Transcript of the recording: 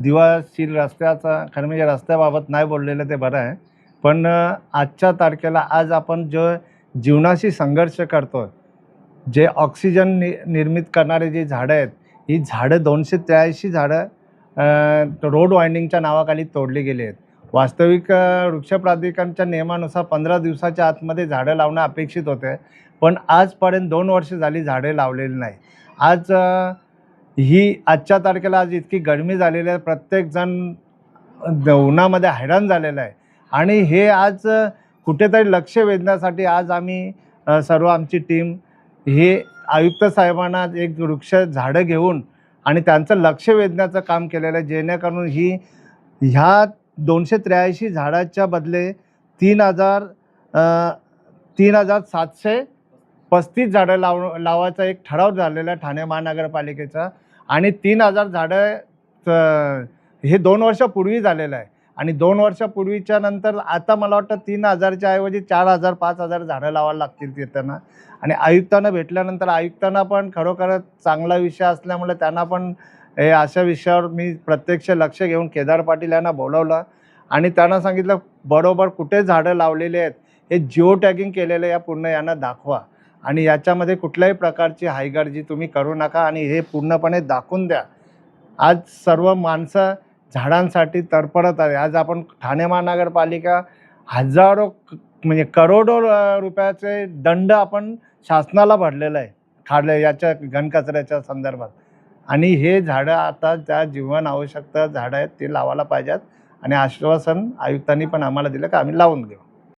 दिवाशील रस्त्याचा खरं म्हणजे रस्त्याबाबत नाही बोललेलं ते बरं आहे. पण आजच्या तारखेला आज आपण जो जीवनाशी संघर्ष करतोय, जे ऑक्सिजन निर्मित करणारे जे झाडं आहेत, ही झाडं 283 झाडं रोड वाइंडिंगच्या नावाखाली तोडली गेली आहेत. वास्तविक वृक्ष प्राधिकरणच्या नियमानुसार 15 दिवसाच्या आतमध्ये झाडं लावणं अपेक्षित होते. पण आजपर्यंत 2 वर्ष झाली झाडे लावलेली नाही. आज ही आजच्या तारखेला आज इतकी गरमी झालेली आहे, प्रत्येकजण उन्हामध्ये हैराण झालेला आहे. आणि हे आज कुठेतरी लक्ष वेधण्यासाठी आज आम्ही सर्व आमची टीम हे आयुक्त साहेबांना एक वृक्ष झाडं घेऊन आणि त्यांचं लक्ष वेधण्याचं काम केलेलं आहे, जेणेकरून ह्या 283 झाडाच्या बदले 3,735 झाडं लावायचा एक ठराव झालेला आहे ठाणे महानगरपालिकेचा. आणि 3,000 झाडं हे 2 वर्षापूर्वी झालेलं आहे. आणि 2 वर्षापूर्वीच्या नंतर आता मला वाटतं 3,000च्या ऐवजी 4,000 5,000 झाडं लावायला लागतील तिथं. आणि आयुक्तांना भेटल्यानंतर आयुक्तांना पण खरोखरच चांगला विषय असल्यामुळे त्यांना पण हे अशा विषयावर मी प्रत्यक्ष लक्ष घेऊन केदार पाटील यांना बोलवलं आणि त्यांना सांगितलं बरोबर कुठे झाडं लावलेले आहेत हे जिओ टॅगिंग केलेलं या पूर्ण यांना दाखवा आणि याच्यामध्ये कुठल्याही प्रकारची हायगर्जी तुम्ही करू नका आणि हे पूर्णपणे दाखवून द्या. आज सर्व माणसं झाडांसाठी तडफडत आहे. आज आपण ठाणे महानगरपालिका हजारो म्हणजे करोडो रुपयाचे दंड आपण शासनाला भरलेलं आहे याच्या घनकचऱ्याच्या संदर्भात. आणि हे झाडं आता ज्या जीवन आवश्यकता झाडं आहेत ते लावायला पाहिजेत आणि आश्वासन आयुक्तांनी पण आम्हाला दिलं की आम्ही लावून घेऊ.